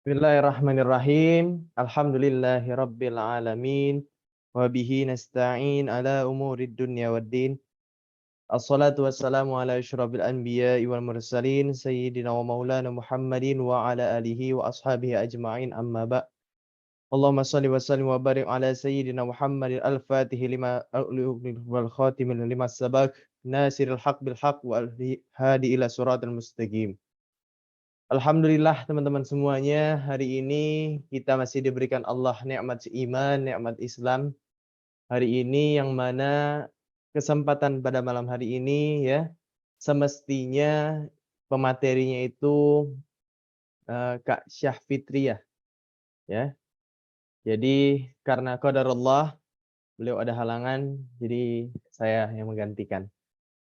Bismillahirrahmanirrahim. Alhamdulillahirabbil alamin. Wa bihi nasta'in ala umurid dunya waddin. Assalatu wassalamu ala asyrafil anbiya'i wal mursalin sayyidina wa maulana Muhammadin wa ala alihi wa ashabihi ajma'in amma ba'. Allahumma shalli wa sallim wa barik ala sayyidina Muhammadin al-Fatihi lima wal khatimil lima sabaq nasiril haq bil haq wa hadi ila siratal mustaqim. Alhamdulillah teman-teman semuanya, hari ini kita masih diberikan Allah nikmat iman, nikmat Islam. Hari ini yang mana kesempatan pada malam hari ini ya, semestinya pematerinya itu Kak Syah Fitriah ya. Jadi karena qadarullah beliau ada halangan, jadi saya yang menggantikan.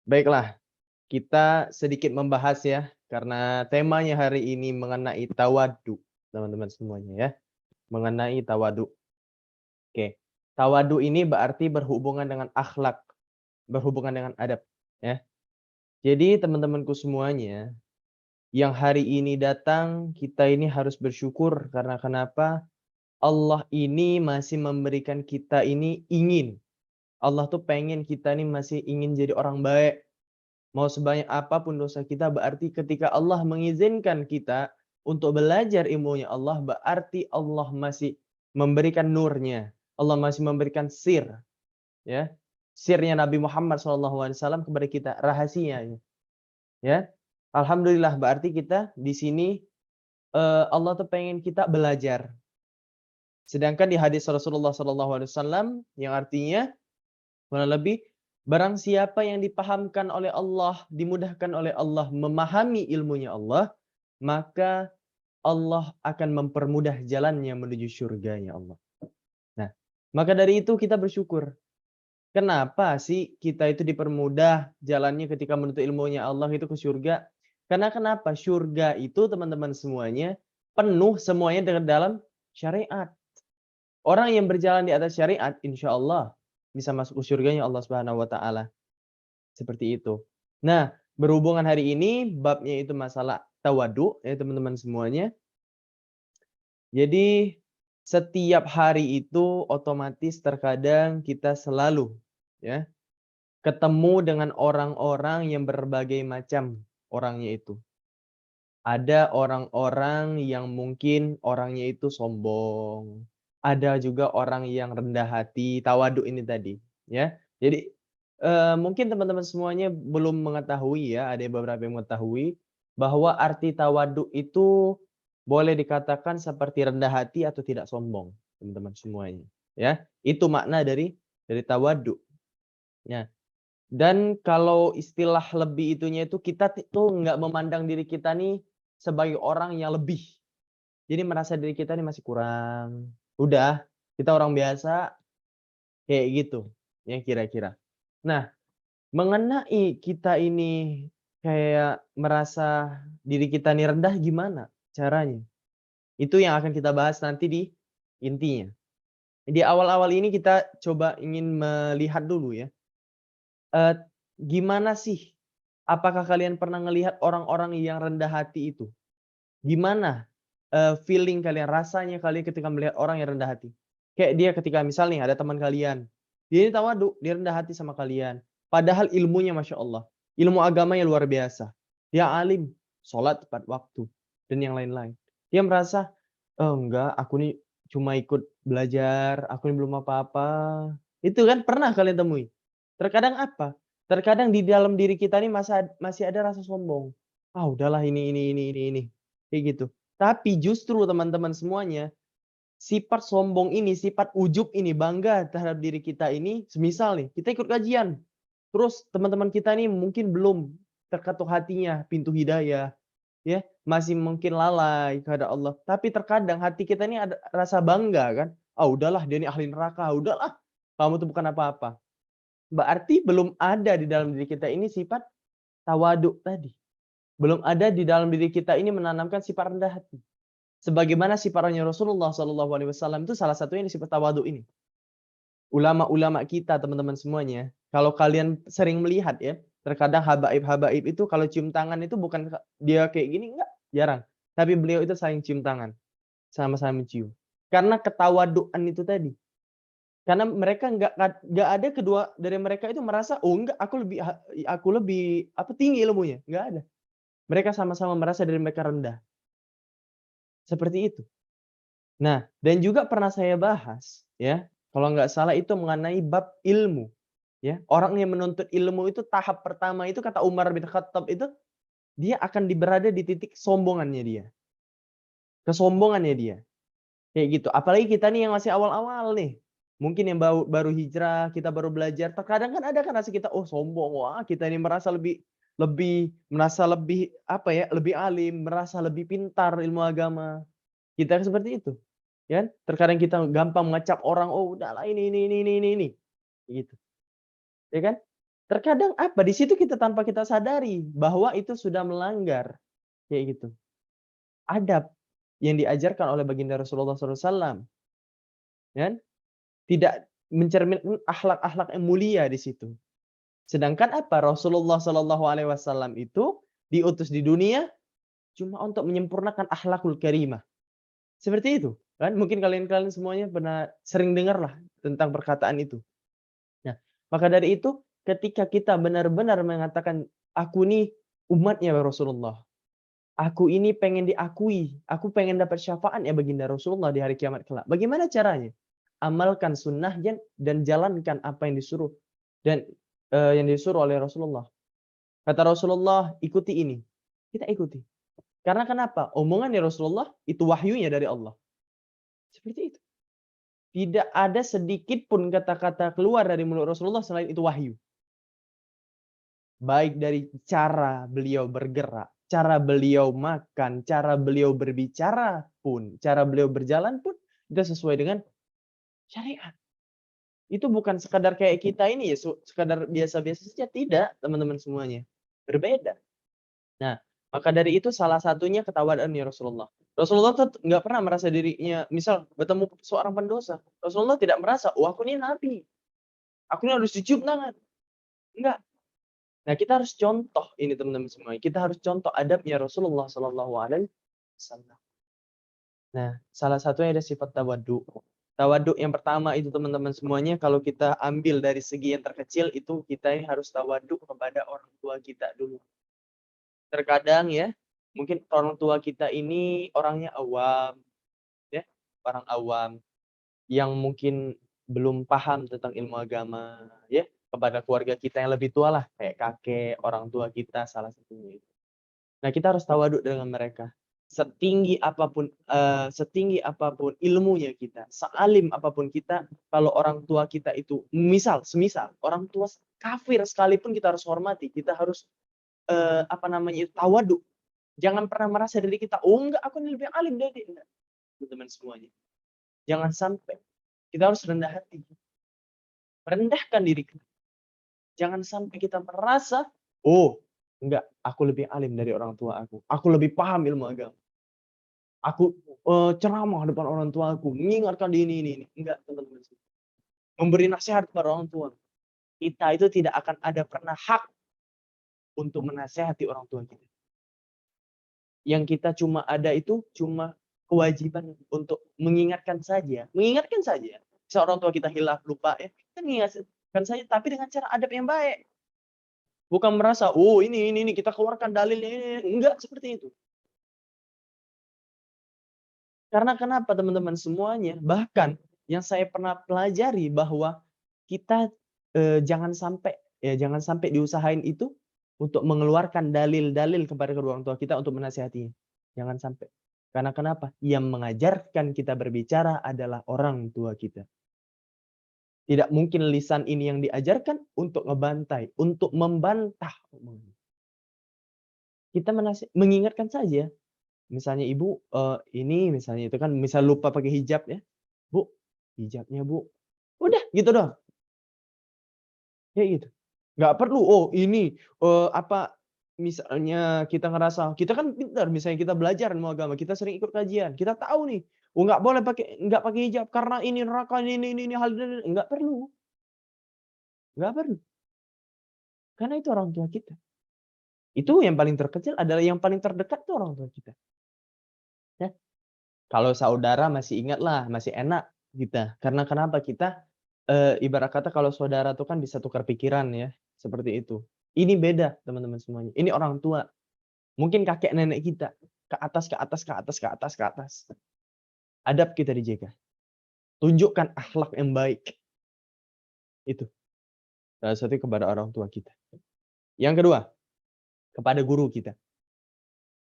Baiklah, kita sedikit membahas ya, karena temanya hari ini mengenai tawadu, teman-teman semuanya ya. Mengenai tawadu. Oke, tawadu ini berarti berhubungan dengan akhlak, berhubungan dengan adab ya. Jadi teman-temanku semuanya, yang hari ini datang, kita ini harus bersyukur karena kenapa? Allah ini masih memberikan kita ini ingin. Allah tuh pengen kita ini masih ingin jadi orang baik. Mau sebanyak apapun dosa kita, berarti ketika Allah mengizinkan kita untuk belajar ilmunya Allah, berarti Allah masih memberikan nurnya. Allah masih memberikan sir, ya. Sirnya Nabi Muhammad SAW kepada kita, rahasianya. Ya. Alhamdulillah, berarti kita di sini Allah tuh pengen kita belajar. Sedangkan di hadis Rasulullah SAW yang artinya kurang lebih, barang siapa yang dipahamkan oleh Allah, dimudahkan oleh Allah, memahami ilmunya Allah, maka Allah akan mempermudah jalannya menuju surganya Allah. Nah, maka dari itu kita bersyukur. Kenapa sih kita itu dipermudah jalannya ketika menuntut ilmunya Allah itu ke surga? Karena kenapa? Surga itu teman-teman semuanya penuh semuanya dengan dalam syariat. Orang yang berjalan di atas syariat, insya Allah bisa masuk ke surganya Allah Subhanahu wa taala. Seperti itu. Nah, berhubungan hari ini babnya itu masalah tawadu ya teman-teman semuanya. Jadi setiap hari itu otomatis terkadang kita selalu ya ketemu dengan orang-orang yang berbagai macam orangnya itu. Ada orang-orang yang mungkin orangnya itu sombong. Ada juga orang yang rendah hati, tawaduk ini tadi, ya. Jadi, mungkin teman-teman semuanya belum mengetahui ya, ada beberapa yang mengetahui, bahwa arti tawaduk itu boleh dikatakan seperti rendah hati atau tidak sombong, teman-teman semuanya, ya. Itu makna dari tawaduk. Ya. Dan kalau istilah lebih itunya itu kita tuh nggak memandang diri kita nih sebagai orang yang lebih. Jadi merasa diri kita nih masih kurang. Udah, kita orang biasa kayak gitu, ya kira-kira. Nah, mengenai kita ini kayak merasa diri kita nih rendah gimana caranya? Itu yang akan kita bahas nanti di intinya. Di awal-awal ini kita coba ingin melihat dulu ya. Eee, Gimana sih, apakah kalian pernah ngelihat orang-orang yang rendah hati itu? Gimana, feeling kalian, rasanya kalian ketika melihat orang yang rendah hati? Kayak dia ketika misal nih ada teman kalian, dia ini tawaduk, dia rendah hati sama kalian, padahal ilmunya Masya Allah, ilmu agamanya luar biasa. Dia alim, sholat tepat waktu, dan yang lain-lain. Dia merasa, "Oh enggak, aku nih cuma ikut belajar, aku ini belum apa-apa." Itu kan pernah kalian temui? Terkadang apa? Terkadang di dalam diri kita nih masih ada rasa sombong. "Ah udahlah ini," kayak gitu. Tapi justru teman-teman semuanya, sifat sombong ini, sifat ujub ini, bangga terhadap diri kita ini, semisal nih, kita ikut kajian, terus teman-teman kita nih mungkin belum terketuk hatinya, pintu hidayah, ya, masih mungkin lalai kepada Allah. Tapi terkadang hati kita ini ada rasa bangga kan, "Ah udahlah dia ini ahli neraka, udahlah, kamu tuh bukan apa-apa." Berarti belum ada di dalam diri kita ini sifat tawaduk tadi. Belum ada di dalam diri kita ini menanamkan sifat rendah hati. Sebagaimana sifatnya Rasulullah SAW itu salah satunya di sifat tawaduk ini. Ulama-ulama kita teman-teman semuanya, kalau kalian sering melihat ya, terkadang habaib-habaib itu kalau cium tangan itu bukan dia kayak gini, enggak, jarang. Tapi beliau itu saling cium tangan. sama-sama mencium. Karena ketawaduan itu tadi. Karena mereka nggak ada kedua dari mereka itu merasa, "Oh enggak, aku lebih apa, tinggi ilmunya." Nggak ada. Mereka sama-sama merasa diri mereka rendah, seperti itu. Nah, dan juga pernah saya bahas, ya, kalau nggak salah itu mengenai bab ilmu, ya. Orang yang menuntut ilmu itu tahap pertama itu kata Umar bin Khattab itu, dia akan berada di titik sombongannya dia, kesombongannya dia. Kayak gitu. Apalagi kita nih yang masih awal-awal nih. Mungkin yang baru baru hijrah, kita baru belajar, terkadang kan ada kan rasa kita, "Oh sombong, wah kita ini merasa lebih lebih merasa lebih apa ya, lebih alim, merasa lebih pintar ilmu agama." Kita kan seperti itu, ya kan? Terkadang kita gampang mengecap orang, "Oh udahlah ini," gitu, ya kan? Terkadang apa, di situ kita tanpa kita sadari bahwa itu sudah melanggar, kayak gitu, adab yang diajarkan oleh baginda Rasulullah SAW, ya kan? Tidak mencerminkan akhlak-akhlak yang mulia di situ. Sedangkan apa, Rasulullah SAW itu diutus di dunia cuma untuk menyempurnakan akhlakul karimah. Seperti itu, kan mungkin kalian-kalian semuanya pernah sering dengarlah tentang perkataan itu. Nah, maka dari itu ketika kita benar-benar mengatakan, "Aku nih umatnya Rasulullah, aku ini pengen diakui, aku pengen dapat syafaat ya baginda Rasulullah di hari kiamat kelak." Bagaimana caranya? Amalkan sunnahnya dan jalankan apa yang disuruh dan, yang disuruh oleh Rasulullah. Kata Rasulullah, "Ikuti ini." Kita ikuti. Karena kenapa? Omongannya Rasulullah itu wahyunya dari Allah. Seperti itu. Tidak ada sedikit pun kata-kata keluar dari mulut Rasulullah selain itu wahyu. Baik dari cara beliau bergerak, cara beliau makan, cara beliau berbicara pun, cara beliau berjalan pun, itu sesuai dengan syariat. Itu bukan sekadar kayak kita ini ya, sekadar biasa-biasa saja, tidak teman-teman semuanya. Berbeda. Nah, maka dari itu salah satunya ketawaduannya Rasulullah. Rasulullah tuh nggak pernah merasa dirinya, misal bertemu seorang pendosa, Rasulullah tidak merasa, "Oh aku ini nabi, aku ini harus dicium tangan." Enggak. Nah kita harus contoh ini teman-teman semuanya, kita harus contoh adabnya Rasulullah Shallallahu Alaihi Wasallam. Nah, salah satunya ada sifat tawadhu. Tawadhu yang pertama itu teman-teman semuanya, kalau kita ambil dari segi yang terkecil itu kita ini harus tawadhu kepada orang tua kita dulu. Terkadang ya, mungkin orang tua kita ini orangnya awam, ya, orang awam yang mungkin belum paham tentang ilmu agama, ya, kepada keluarga kita yang lebih tua lah, kayak kakek, orang tua kita salah satunya itu. Nah, kita harus tawaduk dengan mereka. Setinggi apapun ilmunya kita, sealim apapun kita, kalau orang tua kita itu semisal orang tua kafir sekalipun kita harus hormati, kita harus, apa namanya itu, tawaduk. Jangan pernah merasa diri kita, "Oh enggak, aku ini lebih alim dari dia." Enggak, teman-teman semuanya. Jangan sampai. Kita harus rendah hati. Merendahkan diri kita. Jangan sampai kita merasa, "Oh, enggak, aku lebih alim dari orang tua aku. Aku lebih paham ilmu agama. Aku, ceramah depan orang tua aku, mengingatkan ini." Enggak, teman-teman. Memberi nasihat kepada orang tua. Kita itu tidak akan ada pernah hak untuk menasehati orang tua kita. Yang kita cuma ada itu cuma kewajiban untuk mengingatkan saja. Mengingatkan saja. Misal orang tua kita hilaf, lupa ya, kita mengingatkan saja tapi dengan cara adab yang baik. Bukan merasa, "Oh ini kita keluarkan dalilnya ini." Enggak seperti itu. Karena kenapa teman-teman semuanya, bahkan yang saya pernah pelajari bahwa kita, jangan sampai diusahain itu untuk mengeluarkan dalil-dalil kepada kedua orang tua kita untuk menasihatinya. Jangan sampai. Karena kenapa? Yang mengajarkan kita berbicara adalah orang tua kita. Tidak mungkin lisan ini yang diajarkan untuk ngebantai, untuk membantah. Kita mengingatkan saja. Misalnya ibu, ini misalnya itu kan misal lupa pakai hijab ya, "Bu, hijabnya Bu." Udah gitu doang, kayak gitu. Nggak perlu, oh ini, apa, misalnya kita ngerasa kita kan pintar, misalnya kita belajar ilmu agama, kita sering ikut kajian, kita tahu nih, oh nggak pakai hijab karena ini neraka, ini, hal ini, nggak perlu, nggak perlu. Karena itu orang tua kita. Itu yang paling terkecil adalah yang paling terdekat itu orang tua kita, ya. Kalau saudara masih ingatlah, masih enak kita. Karena kenapa? Kita, ibarat kata kalau saudara tuh kan bisa tukar pikiran ya, seperti itu. Ini beda teman-teman semuanya, ini orang tua, mungkin kakek nenek kita, ke atas ke atas ke atas ke atas ke atas. Adab kita dijaga, tunjukkan akhlak yang baik. Itu, salah satunya kepada orang tua kita. Yang kedua, kepada guru kita.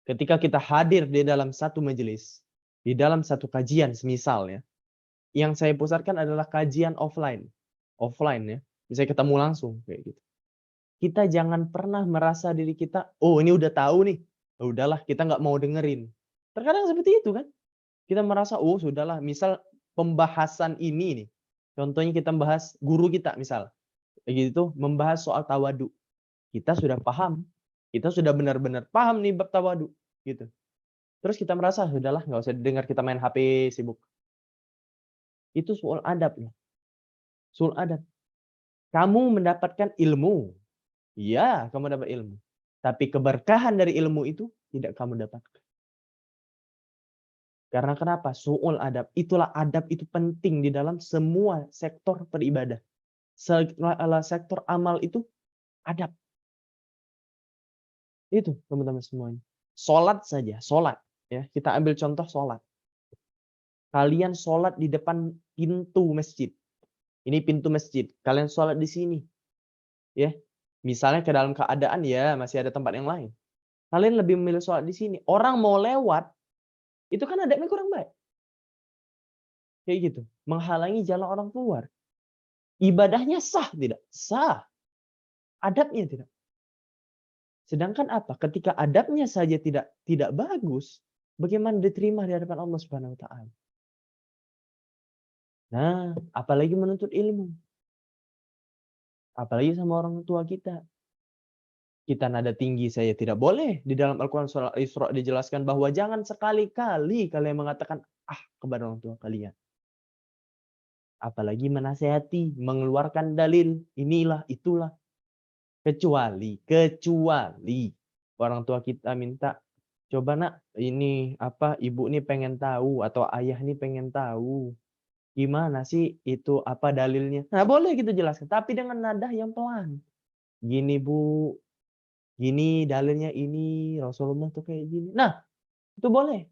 Ketika kita hadir di dalam satu majelis, di dalam satu kajian semisal ya, yang saya pusatkan adalah kajian offline. Offline ya, misalnya ketemu langsung kayak gitu. Kita jangan pernah merasa diri kita, "Oh ini udah tahu nih, ya udahlah kita nggak mau dengerin." Terkadang seperti itu kan. Kita merasa, "Oh sudahlah," misal pembahasan ini nih, contohnya kita membahas guru kita misal, kayak gitu, membahas soal tawadu. Kita sudah paham, kita sudah benar-benar paham nih bab tawadu, gitu. Terus kita merasa, "Sudahlah nggak usah didengar, kita main HP, sibuk." Itu soal adab ya, soal adab. Kamu mendapatkan ilmu, iya kamu dapat ilmu, tapi keberkahan dari ilmu itu tidak kamu dapatkan. Karena kenapa? Su'ul adab. Itulah adab itu penting di dalam semua sektor beribadah. Segala sektor amal itu adab. Itu teman-teman semuanya. Sholat saja, sholat. Ya, kita ambil contoh sholat. Kalian sholat di depan pintu masjid. Ini pintu masjid. Kalian sholat di sini. Ya, misalnya ke dalam keadaan ya masih ada tempat yang lain. Kalian lebih memilih sholat di sini. Orang mau lewat, itu kan adabnya kurang baik. Kayak gitu. Menghalangi jalan orang keluar. Ibadahnya sah tidak? Sah. Adabnya tidak. Sedangkan apa? Ketika adabnya saja tidak bagus, bagaimana diterima di hadapan Allah Subhanahu wa taala? Nah, apalagi menuntut ilmu. Apalagi sama orang tua kita. Kita nada tinggi saya tidak boleh. Di dalam Al-Quran surah Isra dijelaskan bahwa jangan sekali-kali kalian mengatakan kepada orang tua kalian. Apalagi menasehati, mengeluarkan dalil, inilah, itulah. Kecuali orang tua kita minta, "Coba Nak, ini ibu nih pengen tahu atau ayah nih pengen tahu, gimana sih itu dalilnya?" Nah, boleh gitu jelaskan, tapi dengan nada yang pelan. "Gini Bu, gini dalilnya ini, Rasulullah tuh kayak gini." Nah, itu boleh.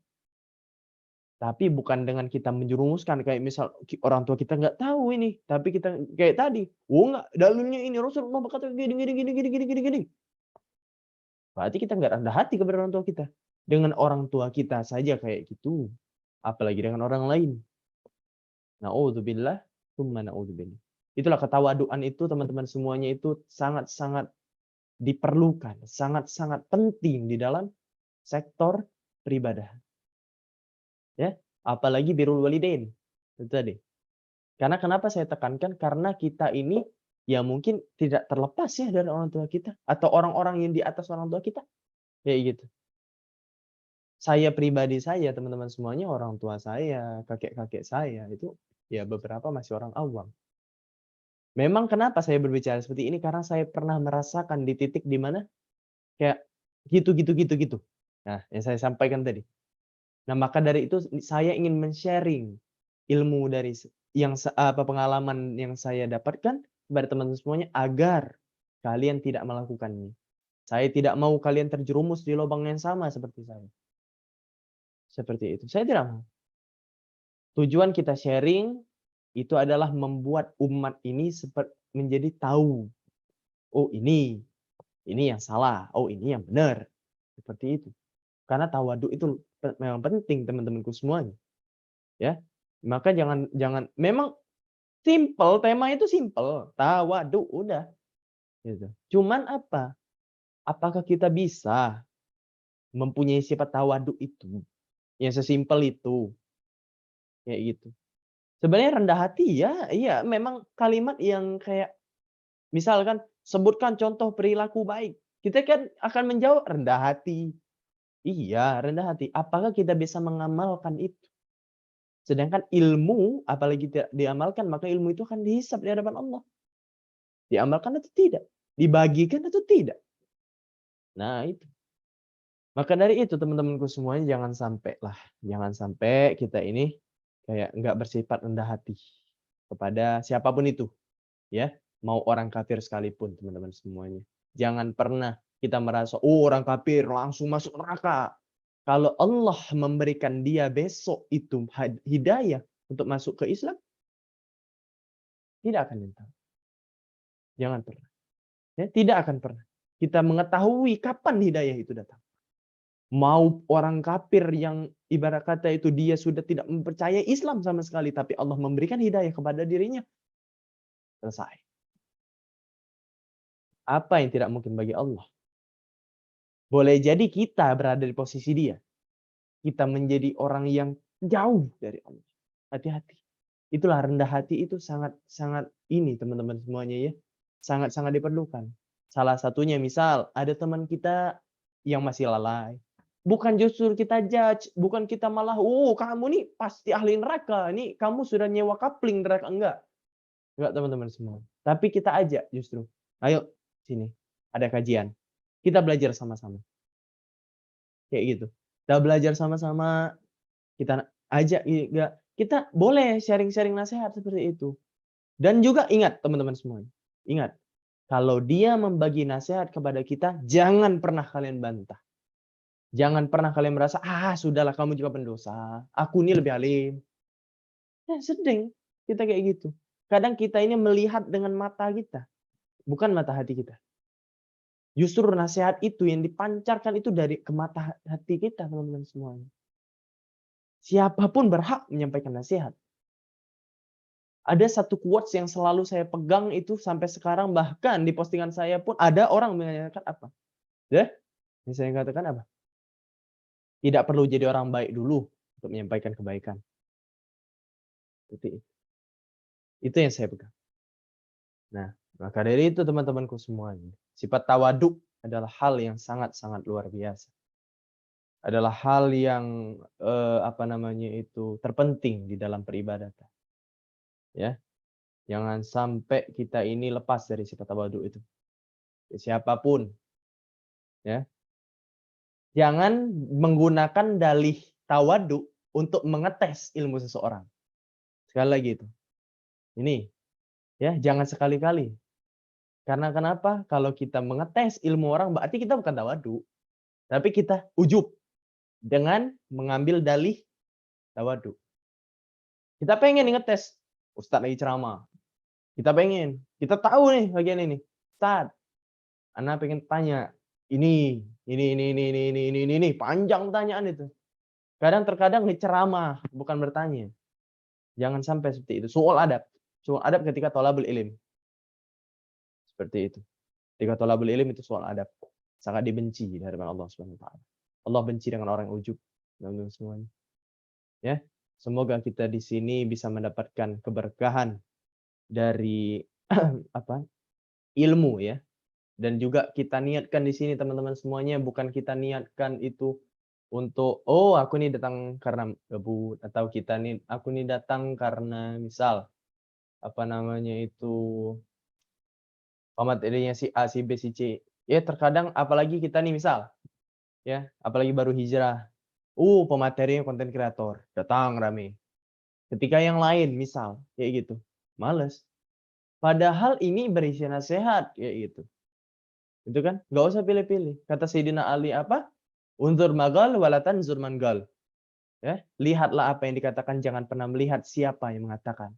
Tapi bukan dengan kita menjerumuskan kayak misal orang tua kita nggak tahu ini, tapi kita kayak tadi, "Oh enggak, dalilnya ini Rasulullah berkata gini gini gini gini gini gini gini." Berarti kita nggak rendah hati kepada orang tua kita. Dengan orang tua kita saja kayak gitu, apalagi dengan orang lain. Na'udzubillah, tsumma na'udzubillah. Itulah ketawaduan itu teman-teman semuanya itu sangat-sangat diperlukan, sangat-sangat penting di dalam sektor peribadahan. Ya, apalagi birrul walidain. Itu tadi. Karena kenapa saya tekankan? Karena kita ini ya mungkin tidak terlepas ya dari orang tua kita atau orang-orang yang di atas orang tua kita. Kayak gitu. Saya pribadi saya, teman-teman semuanya, orang tua saya, kakek-kakek saya, itu ya beberapa masih orang awam. Memang kenapa saya berbicara seperti ini, karena saya pernah merasakan di titik di mana kayak gitu gitu gitu gitu. Nah, yang saya sampaikan tadi. Nah, maka dari itu saya ingin men-sharing ilmu dari pengalaman yang saya dapatkan kepada teman-teman semuanya agar kalian tidak melakukannya. Saya tidak mau kalian terjerumus di lubang yang sama seperti saya. Seperti itu. Saya tidak mau. Tujuan kita sharing itu adalah membuat umat ini menjadi tahu, oh ini yang salah, oh ini yang benar. Seperti itu. Karena tawadhu itu memang penting teman-temanku semuanya. Ya. Maka jangan jangan memang simple, tema itu simple, tawadhu udah gitu. Cuman apa? Apakah kita bisa mempunyai sifat tawadhu itu yang sesimpel itu? Kayak gitu. Sebenarnya rendah hati ya, iya memang kalimat yang kayak misalkan sebutkan contoh perilaku baik. Kita kan akan menjawab rendah hati. Iya, rendah hati. Apakah kita bisa mengamalkan itu? Sedangkan ilmu apalagi tidak diamalkan, maka ilmu itu akan dihisab di hadapan Allah. Diamalkan atau tidak? Dibagikan atau tidak? Nah, itu. Maka dari itu teman-temanku semuanya jangan sampai kita ini kayak nggak bersifat rendah hati kepada siapapun itu, ya. Mau orang kafir sekalipun teman-teman semuanya. Jangan pernah kita merasa, "Oh, orang kafir langsung masuk neraka." Kalau Allah memberikan dia besok itu hidayah untuk masuk ke Islam, tidak akan minta. Jangan pernah. Ya, tidak akan pernah. Kita mengetahui kapan hidayah itu datang. Mau orang kafir yang ibarat kata itu dia sudah tidak mempercayai Islam sama sekali, tapi Allah memberikan hidayah kepada dirinya, selesai. Apa yang tidak mungkin bagi Allah? Boleh jadi kita berada di posisi dia. Kita menjadi orang yang jauh dari Allah. Hati-hati. Itulah rendah hati itu sangat-sangat ini teman-teman semuanya ya. Sangat-sangat diperlukan. Salah satunya misal ada teman kita yang masih lalai. Bukan justru kita judge, bukan kita malah, "Oh, kamu nih pasti ahli neraka, ini kamu sudah nyewa kapling neraka." Enggak teman-teman semua. Tapi kita ajak justru, "Ayo sini, ada kajian. Kita belajar sama-sama." Kayak gitu. Kita belajar sama-sama, kita ajak juga, kita boleh sharing-sharing nasihat seperti itu. Dan juga ingat teman-teman semuanya, ingat, kalau dia membagi nasihat kepada kita, jangan pernah kalian bantah. Jangan pernah kalian merasa, "Ah, sudahlah kamu juga pendosa, aku ini lebih alim." Ya sering kita kayak gitu. Kadang kita ini melihat dengan mata kita, bukan mata hati kita. Justru nasihat itu yang dipancarkan itu dari ke mata hati kita, teman-teman semuanya. Siapapun berhak menyampaikan nasihat. Ada satu quotes yang selalu saya pegang itu sampai sekarang, bahkan di postingan saya pun ada orang menanyakan apa? Ya, yang saya katakan apa? Tidak perlu jadi orang baik dulu untuk menyampaikan kebaikan. Seperti itu. Itu yang saya pegang. Nah, maka dari itu teman-temanku semuanya, sifat tawaduk adalah hal yang sangat-sangat luar biasa. Adalah hal yang, apa namanya itu, terpenting di dalam peribadatan, ya. Jangan sampai kita ini lepas dari sifat tawaduk itu. Siapapun, ya. Jangan menggunakan dalih tawaduk untuk mengetes ilmu seseorang. Sekali lagi itu. Ini, ya, jangan sekali-kali. Karena kenapa? Kalau kita mengetes ilmu orang berarti kita bukan tawaduk, tapi kita ujub dengan mengambil dalih tawaduk. Kita pengen nih ngetes, ustaz lagi ceramah. Kita pengen, kita tahu nih bagian ini. Ustaz, ana pengen tanya, ini, panjang pertanyaan itu. Terkadang nih ceramah, bukan bertanya. Jangan sampai seperti itu. Su'ul adab ketika thalabul ilm. Seperti itu. Ketika thalabul ilm itu su'ul adab. Sangat dibenci di hadapan Allah Subhanahu wa taala. Allah benci dengan orang yang ujub, teman-teman semuanya. Ya. Semoga kita di sini bisa mendapatkan keberkahan dari apa? Ilmu ya. Dan juga kita niatkan di sini teman-teman semuanya, bukan kita niatkan itu untuk, "Oh, aku nih datang karena gabut," atau kita nih, "Aku nih datang karena" misal, apa namanya itu, materinya si A, si B, si C. Ya terkadang apalagi kita nih misal, ya, apalagi baru hijrah, pematerinya konten kreator, datang rame. Ketika yang lain misal, kayak gitu, males. Padahal ini berisi nasihat, kayak gitu. Itu kan, nggak usah pilih-pilih. Kata Sayyidina Ali apa? "Unzur magal wala tanzur mangal." Ya, lihatlah apa yang dikatakan, jangan pernah melihat siapa yang mengatakan.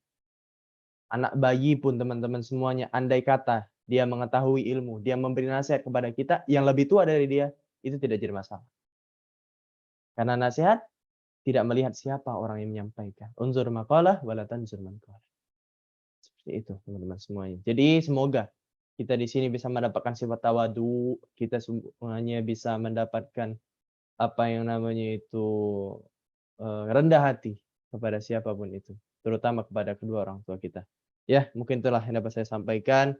Anak bayi pun teman-teman semuanya, andai kata dia mengetahui ilmu, dia memberi nasihat kepada kita yang lebih tua dari dia, itu tidak jadi masalah. Karena nasihat tidak melihat siapa orang yang menyampaikan. Unzur maqalah wala tanzur man qala. Seperti itu teman-teman semuanya. Jadi semoga kita di sini bisa mendapatkan sifat tawadu, kita semuanya bisa mendapatkan apa yang namanya itu, rendah hati kepada siapapun itu, terutama kepada kedua orang tua kita. Ya, mungkin itulah yang dapat saya sampaikan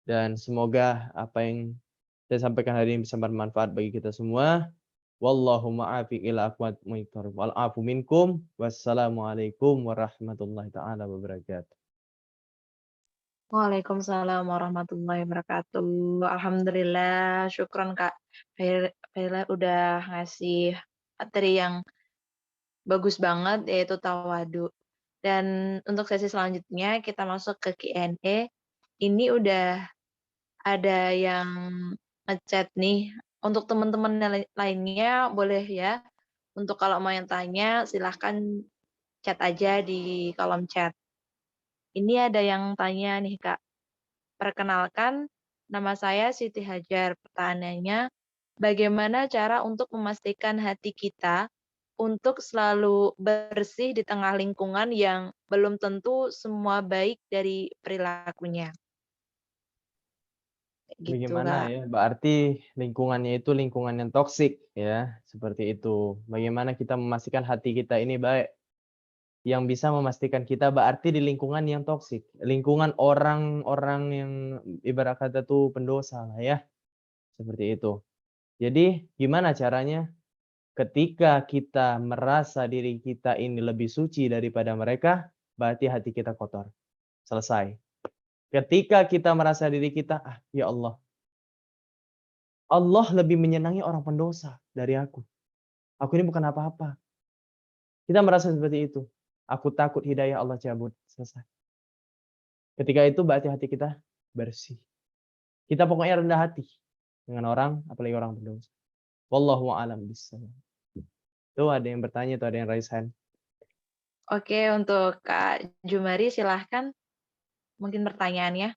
dan semoga apa yang saya sampaikan hari ini bisa bermanfaat bagi kita semua. Wallahu muwaffiq ila aqwamit thoriq. Wal afu minkum. Wassalamualaikum warahmatullahi taala wabarakatuh. Waalaikumsalam warahmatullahi wabarakatuh. Alhamdulillah, syukron Kak. Fadila udah ngasih materi yang bagus banget yaitu tawadu. Dan untuk sesi selanjutnya kita masuk ke Q&A. Ini udah ada yang ngechat nih. Untuk teman-teman yang lainnya boleh ya. Untuk kalau mau yang tanya silahkan chat aja di kolom chat. Ini ada yang tanya nih Kak. Perkenalkan, nama saya Siti Hajar. Pertanyaannya, bagaimana cara untuk memastikan hati kita untuk selalu bersih di tengah lingkungan yang belum tentu semua baik dari perilakunya? Kayak gitu, Bagaimana Kak. ya? Berarti lingkungannya itu lingkungan yang toksik ya, seperti itu. Bagaimana kita memastikan hati kita ini baik? Yang bisa memastikan kita berarti di lingkungan yang toksik, lingkungan orang-orang yang ibarat kata tuh pendosa lah ya, seperti itu. Jadi gimana caranya? Ketika kita merasa diri kita ini lebih suci daripada mereka, berarti hati kita kotor. Selesai. Ketika kita merasa diri kita, "Ah, ya Allah, Allah lebih menyenangi orang pendosa dari aku. Aku ini bukan apa-apa." Kita merasa seperti itu. Aku takut hidayah Allah cabut. Selesai. Ketika itu berarti hati kita bersih. Kita pokoknya rendah hati dengan orang, apalagi orang berdosa. Wallahu a'lam bishawab. Tuh ada yang bertanya, tuh ada yang raise hand. Oke, untuk Kak Jumari silahkan mungkin pertanyaannya.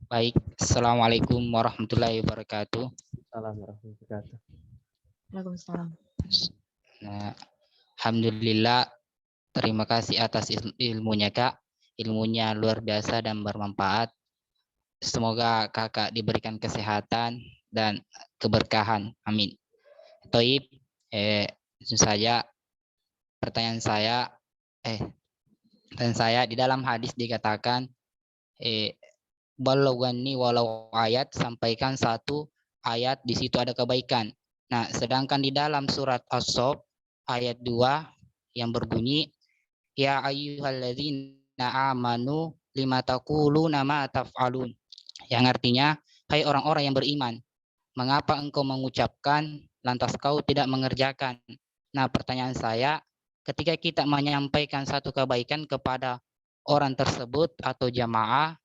Baik, Assalamualaikum warahmatullahi wabarakatuh. Salam warahmatullahi wabarakatuh. Waalaikumsalam. Nah, Alhamdulillah, terima kasih atas ilmunya Kak. Ilmunya luar biasa dan bermanfaat. Semoga Kakak diberikan kesehatan dan keberkahan. Amin. Toib, saja pertanyaan saya, di dalam hadis dikatakan, walau ayat, sampaikan satu ayat, di situ ada kebaikan. Nah, sedangkan di dalam surat As-Saff ayat 2 yang berbunyi, ya ayyuhalladzina amanu lima taquluna ma taf'alun, yang artinya, hai orang-orang yang beriman, mengapa engkau mengucapkan lantas kau tidak mengerjakan? Nah, pertanyaan saya, ketika kita menyampaikan satu kebaikan kepada orang tersebut atau jamaah,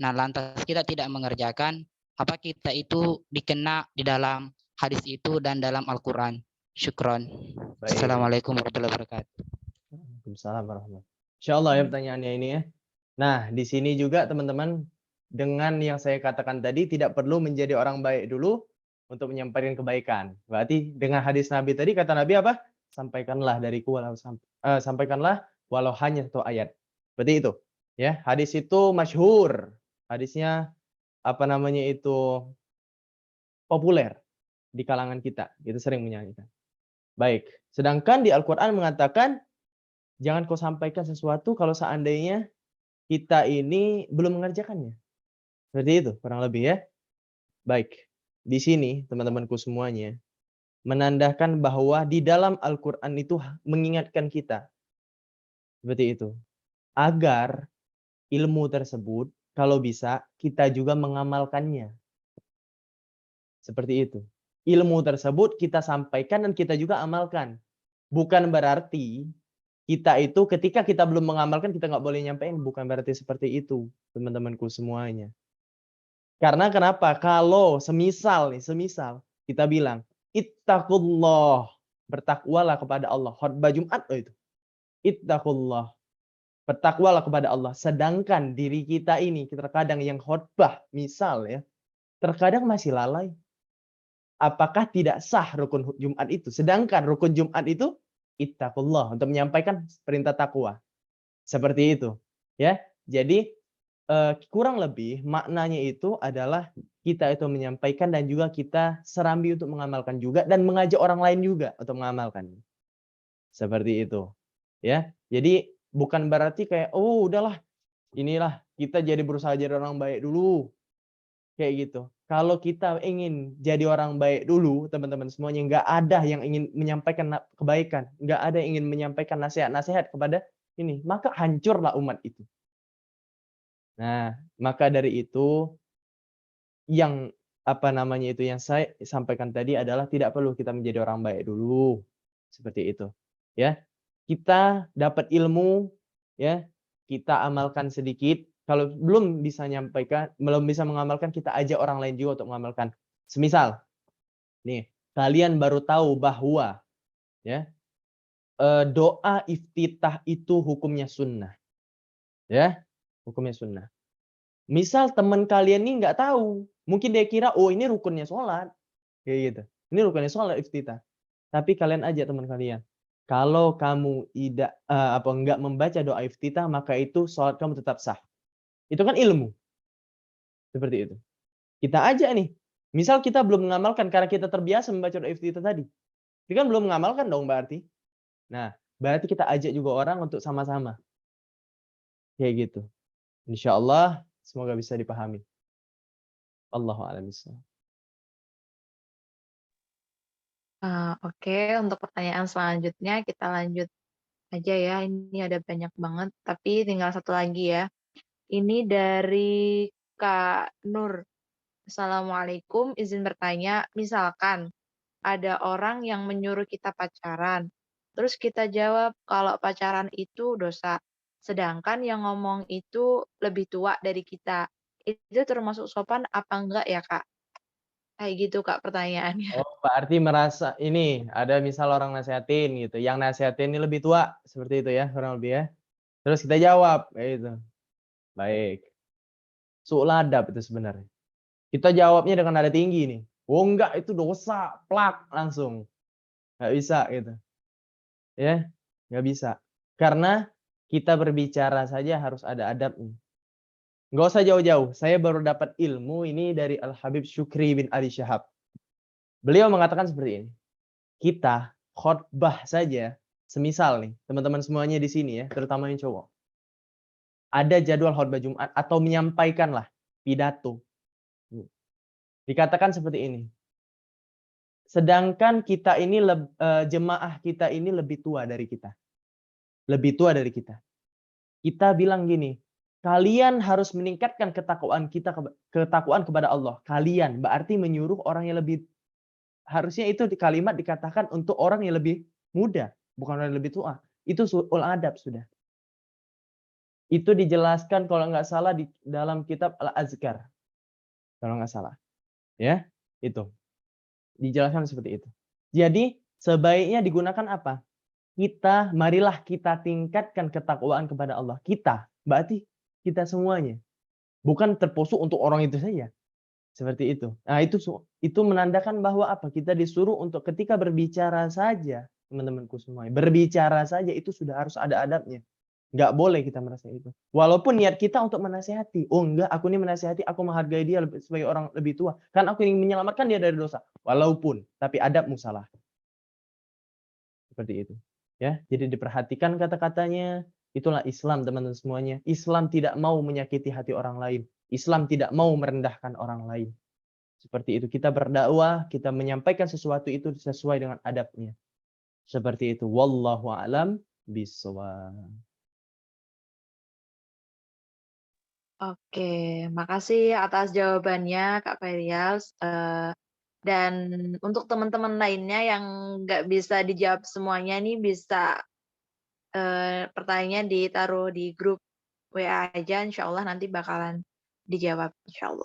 nah lantas kita tidak mengerjakan, apa kita itu dikena di dalam hadis itu dan dalam Al-Quran? Syukron. Baik. Assalamualaikum warahmatullahi wabarakatuh. Waalaikumsalam warahmatullahi wabarakatuh. Insyaallah ya pertanyaannya ini ya. Nah, di sini juga teman-teman, dengan yang saya katakan tadi, tidak perlu menjadi orang baik dulu untuk menyampaikan kebaikan. Berarti dengan hadis Nabi tadi, kata Nabi apa? Sampaikanlah dariku sampaikanlah walau hanya satu ayat. Berarti itu. Ya, hadis itu masyhur. Hadisnya apa namanya itu populer di kalangan kita. Kita sering menyanyikan. Baik. Sedangkan di Al-Qur'an mengatakan jangan kau sampaikan sesuatu kalau seandainya kita ini belum mengerjakannya. Seperti itu kurang lebih ya. Baik. Di sini teman-temanku semuanya menandakan bahwa di dalam Al-Qur'an itu mengingatkan kita. Seperti itu. Agar ilmu tersebut kalau bisa kita juga mengamalkannya. Seperti itu. Ilmu tersebut kita sampaikan dan kita juga amalkan. Bukan berarti kita itu ketika kita belum mengamalkan kita nggak boleh nyampein, bukan berarti seperti itu, teman-temanku semuanya. Karena kenapa? Kalau semisal kita bilang, ittaqullah, bertakwalah kepada Allah. Khutbah Jumat loh itu. Ittaqullah, bertakwalah kepada Allah. Sedangkan diri kita ini, kita terkadang yang khutbah, misal ya, terkadang masih lalai. Apakah tidak sah rukun Jumat itu? Sedangkan rukun Jumat itu ittaqullah, untuk menyampaikan perintah takwa. Seperti itu, ya. Jadi kurang lebih maknanya itu adalah kita itu menyampaikan dan juga kita serambi untuk mengamalkan juga dan mengajak orang lain juga untuk mengamalkan. Seperti itu, ya. Jadi bukan berarti kayak, "Oh, udahlah, inilah kita jadi berusaha jadi orang baik dulu." Kayak gitu. Kalau kita ingin jadi orang baik dulu, teman-teman semuanya, nggak ada yang ingin menyampaikan kebaikan, nggak ada yang ingin menyampaikan nasihat-nasihat kepada ini, maka hancurlah umat itu. Nah, maka dari itu yang apa namanya itu yang saya sampaikan tadi adalah tidak perlu kita menjadi orang baik dulu. Seperti itu. Ya. Kita dapat ilmu ya, kita amalkan sedikit. Kalau belum bisa mengamalkan, kita ajak orang lain juga untuk mengamalkan. Semisal nih, kalian baru tahu bahwa ya, doa iftitah itu hukumnya sunnah. Ya, hukumnya sunnah. Misal teman kalian ini nggak tahu, mungkin dia kira, oh ini rukunnya sholat, kayak gitu. Ini rukunnya sholat iftitah. Tapi kalian ajak teman kalian. Kalau kamu enggak membaca doa iftitah, maka itu sholat kamu tetap sah. Itu kan ilmu. Seperti itu. Kita ajak nih. Misal kita belum mengamalkan karena kita terbiasa membaca doa iftitah tadi. Ini kan belum mengamalkan dong berarti. Nah, berarti kita ajak juga orang untuk sama-sama. Kayak gitu. Insya Allah semoga bisa dipahami. Allahu a'lam bishawab. Oke, untuk pertanyaan selanjutnya kita lanjut aja ya. Ini ada banyak banget, tapi tinggal satu lagi ya. Ini dari Kak Nur. Assalamualaikum, izin bertanya, misalkan ada orang yang menyuruh kita pacaran, terus kita jawab kalau pacaran itu dosa, sedangkan yang ngomong itu lebih tua dari kita. Itu termasuk sopan apa enggak ya, Kak? Kayak gitu, Kak, pertanyaannya. Oh, berarti merasa ini ada misal orang nasehatin gitu, yang nasehatin ini lebih tua, seperti itu ya kurang lebih ya. Terus kita jawab kayak gitu. Baik. Su'ul adab itu sebenarnya. Kita jawabnya dengan nada tinggi nih. Oh enggak, itu dosa, plak langsung. Nggak bisa gitu. Ya, nggak bisa. Karena kita berbicara saja harus ada adabnya. Nggak usah jauh-jauh. Saya baru dapat ilmu ini dari Al-Habib Syukri bin Ali Syahab. Beliau mengatakan seperti ini. Kita khotbah saja, semisal nih, teman-teman semuanya di sini ya, terutama yang cowok. Ada jadwal khotbah Jumat atau menyampaikanlah pidato. Dikatakan seperti ini. Sedangkan kita ini jemaah kita ini lebih tua dari kita. Lebih tua dari kita. Kita bilang gini, kalian harus meningkatkan ketakwaan kepada Allah. Kalian berarti menyuruh orang yang lebih, harusnya itu di kalimat dikatakan untuk orang yang lebih muda, bukan orang yang lebih tua. Itu su'ul adab sudah. Itu dijelaskan kalau nggak salah di dalam kitab Al-Azkar. Kalau nggak salah. Ya, itu. Dijelaskan seperti itu. Jadi, sebaiknya digunakan apa? Marilah kita tingkatkan ketakwaan kepada Allah. Kita, berarti kita semuanya. Bukan terpusuk untuk orang itu saja. Seperti itu. Nah, itu menandakan bahwa apa? Kita disuruh untuk ketika berbicara saja, teman-temanku semuanya. Berbicara saja itu sudah harus ada adabnya. Nggak boleh kita merasa itu. Walaupun niat kita untuk menasihati. Oh enggak, aku ini menasihati, aku menghargai dia sebagai orang lebih tua. Kan aku ingin menyelamatkan dia dari dosa. Walaupun, tapi adabmu salah. Seperti itu. Ya, jadi diperhatikan kata-katanya. Itulah Islam, teman-teman semuanya. Islam tidak mau menyakiti hati orang lain. Islam tidak mau merendahkan orang lain. Seperti itu. Kita berdakwah, kita menyampaikan sesuatu itu sesuai dengan adabnya. Seperti itu. Wallahu a'lam bishawab. Oke, makasih atas jawabannya Kak Ferial. Dan untuk teman-teman lainnya yang nggak bisa dijawab semuanya nih bisa pertanyaannya ditaruh di grup WA aja, insya Allah nanti bakalan dijawab insya Allah.